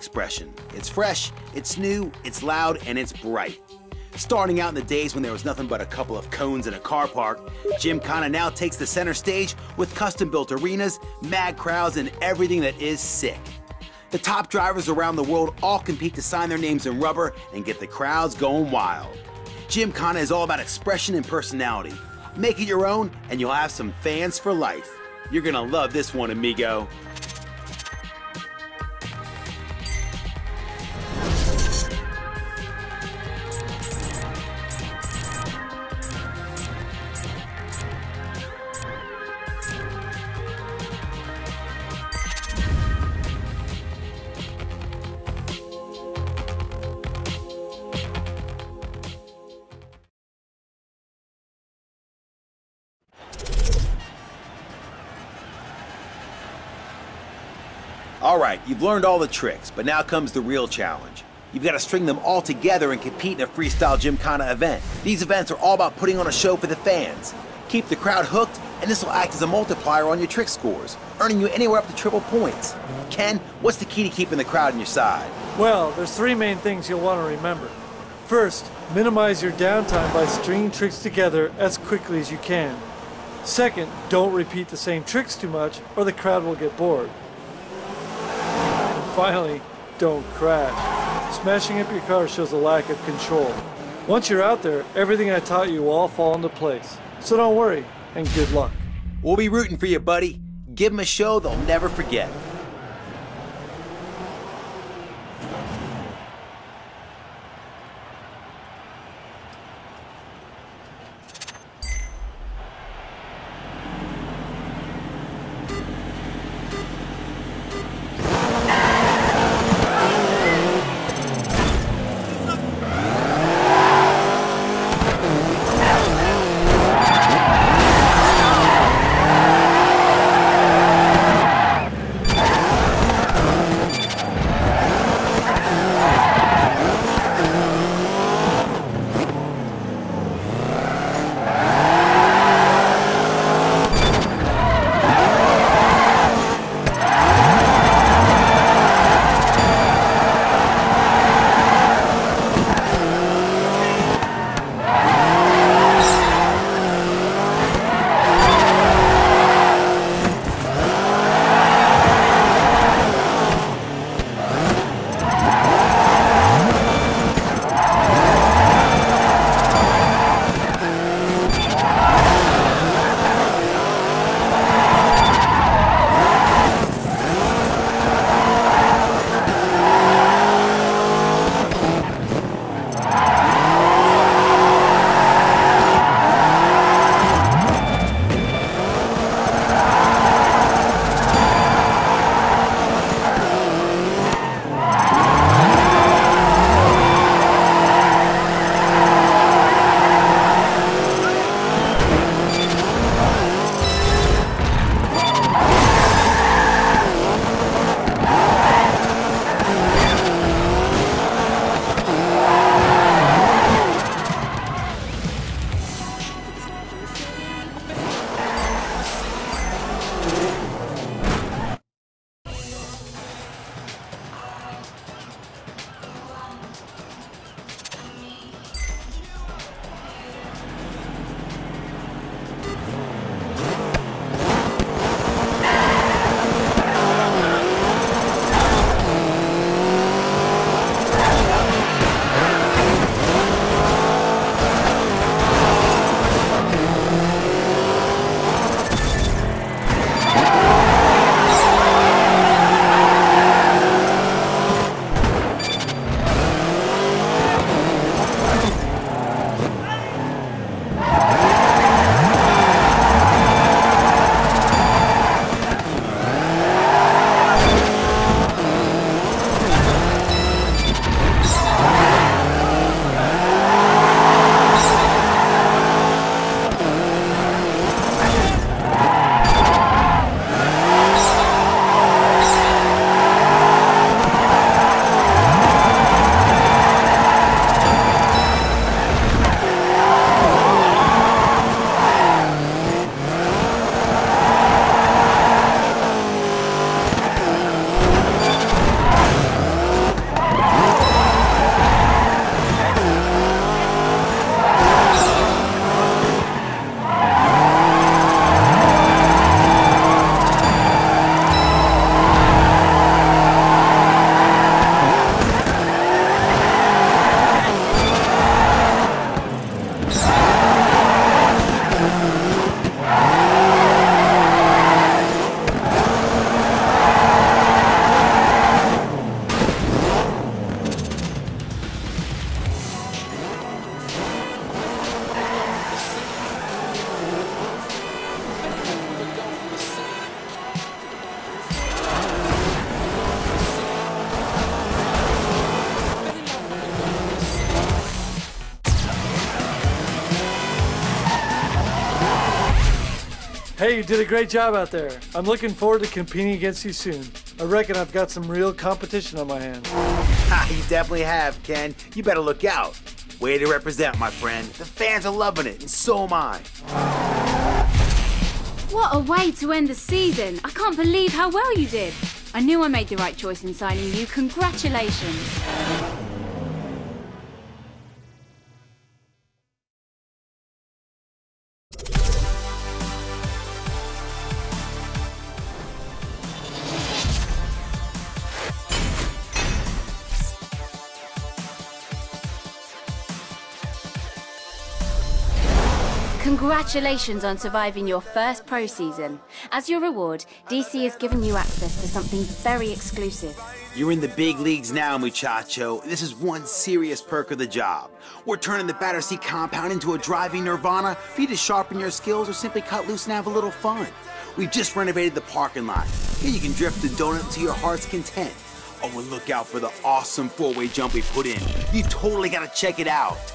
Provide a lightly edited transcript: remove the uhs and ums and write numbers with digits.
expression. It's fresh, it's new, it's loud, and it's bright. Starting out in the days when there was nothing but a couple of cones in a car park, Gymkhana now takes the center stage with custom-built arenas, mad crowds, and everything that is sick. The top drivers around the world all compete to sign their names in rubber and get the crowds going wild. Gymkhana is all about expression and personality. Make it your own and you'll have some fans for life. You're gonna love this one, amigo. Alright, you've learned all the tricks, but now comes the real challenge. You've got to string them all together and compete in a freestyle Gymkhana event. These events are all about putting on a show for the fans. Keep the crowd hooked, and this will act as a multiplier on your trick scores, earning you anywhere up to triple points. Ken, what's the key to keeping the crowd on your side? Well, there's three main things you'll want to remember. First, minimize your downtime by stringing tricks together as quickly as you can. Second, don't repeat the same tricks too much, or the crowd will get bored. Finally, don't crash. Smashing up your car shows a lack of control. Once you're out there, everything I taught you will all fall into place. So don't worry, and good luck. We'll be rooting for you, buddy. Give them a show they'll never forget. Hey, you did a great job out there. I'm looking forward to competing against you soon. I reckon I've got some real competition on my hands. Ha, you definitely have, Ken. You better look out. Way to represent, my friend. The fans are loving it, and so am I. What a way to end the season. I can't believe how well you did. I knew I made the right choice in signing you. Congratulations. Congratulations on surviving your first pro season. As your reward, DC has given you access to something very exclusive. You're in the big leagues now, muchacho. This is one serious perk of the job. We're turning the Battersea compound into a driving nirvana for you to sharpen your skills or simply cut loose and have a little fun. We've just renovated the parking lot. Here you can drift and donut to your heart's content. Oh, and look out for the awesome four-way jump we put in. You totally gotta check it out.